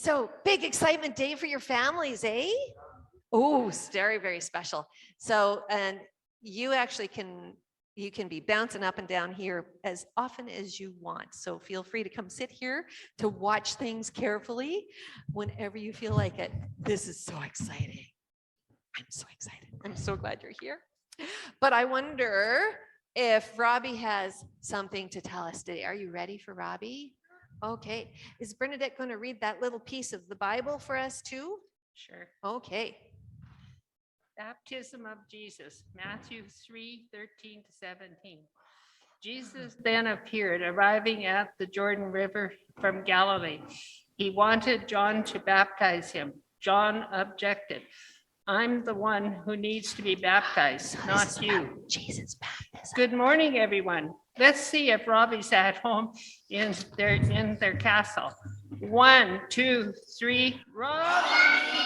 So big excitement day for your families, eh? Oh, it's very, very special. So, and you actually you can be bouncing up and down here as often as you want. So feel free to come sit here to watch things carefully whenever you feel like it. This is so exciting. I'm so excited. I'm so glad you're here. But I wonder if Robbie has something to tell us today. Are you ready for Robbie? Okay. Is Bernadette going to read that little piece of the Bible for us too? Sure. Okay. Baptism of Jesus, Matthew 3:13 to 17. Jesus then appeared, arriving at the Jordan River from Galilee. He wanted John to baptize him. John objected. I'm the one who needs to be baptized, not you. Jesus baptism. Good morning, everyone. Let's see if Robbie's at home in their castle. 1, 2, 3, Robbie!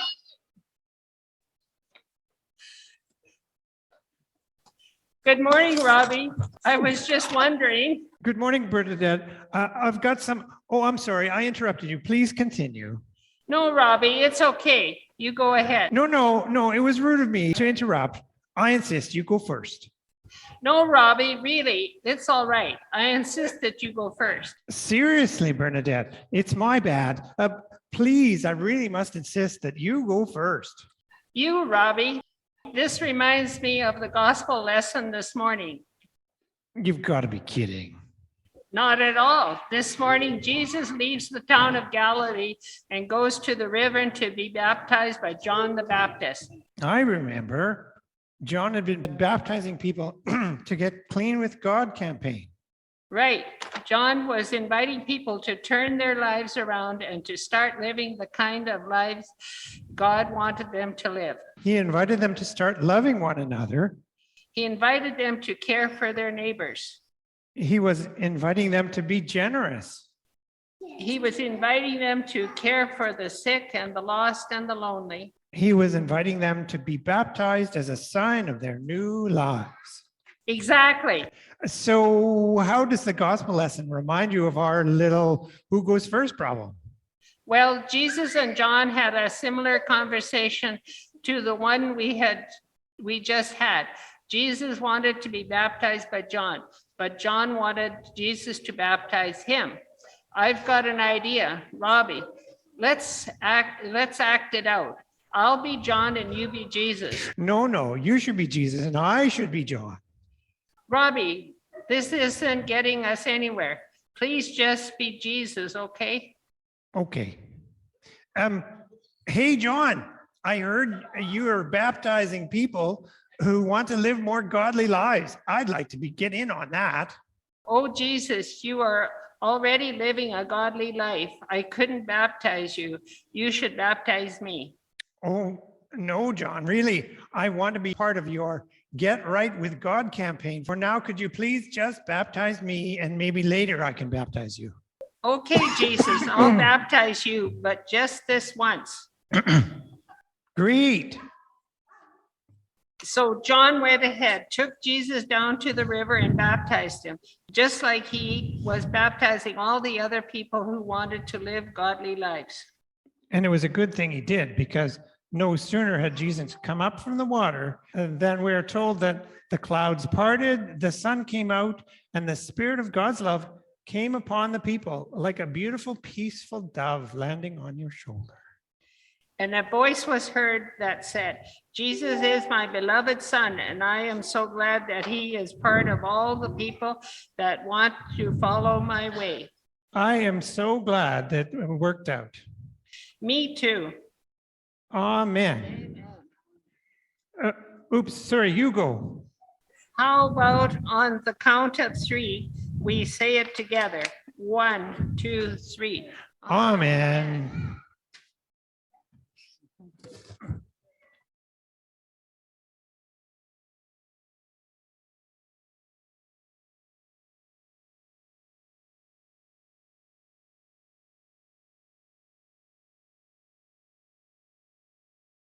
Good morning, Robbie. I was just wondering. Good morning, Bernadette. I've got some. Oh, I'm sorry. I interrupted you. Please continue. No, Robbie, it's okay. You go ahead. No. It was rude of me to interrupt. I insist you go first. No, Robbie, really, it's all right. I insist that you go first. Seriously, Bernadette, it's my bad. Please, I really must insist that you go first. You, Robbie. This reminds me of the gospel lesson this morning. You've got to be kidding. Not at all. This morning, Jesus leaves the town of Galilee and goes to the river to be baptized by John the Baptist. I remember John had been baptizing people to get clean with God campaign. Right. John was inviting people to turn their lives around and to start living the kind of lives God wanted them to live. He invited them to start loving one another. He invited them to care for their neighbors. He was inviting them to be generous. He was inviting them to care for the sick and the lost and the lonely. He was inviting them to be baptized as a sign of their new lives. Exactly. So how does the gospel lesson remind you of our little who goes first problem? Well, Jesus and John had a similar conversation to the one we just had. Jesus wanted to be baptized by John, but John wanted Jesus to baptize him. I've got an idea, Robbie. Let's act it out. I'll be John and you be Jesus. No, you should be Jesus and I should be John. Robbie, this isn't getting us anywhere. Please just be Jesus, okay? Okay. Hey, John, I heard you are baptizing people who want to live more godly lives. I'd like to get in on that. Oh, Jesus, you are already living a godly life. I couldn't baptize you. You should baptize me. Oh, no, John, really. I want to be part of your Get Right with God campaign. For now, could you please just baptize me and maybe later I can baptize you? Okay, Jesus, I'll baptize you, but just this once. Great. So John went ahead, took Jesus down to the river and baptized him, just like he was baptizing all the other people who wanted to live godly lives. And it was a good thing he did, because no sooner had Jesus come up from the water than we are told that the clouds parted, the sun came out, and the Spirit of God's love came upon the people like a beautiful, peaceful dove landing on your shoulder. And a voice was heard that said, Jesus is my beloved Son, and I am so glad that he is part of all the people that want to follow my way. I am so glad that it worked out. Me too. Amen. Oops, sorry, you go. How about on the count of 3, we say it together. 1, 2, 3. Amen.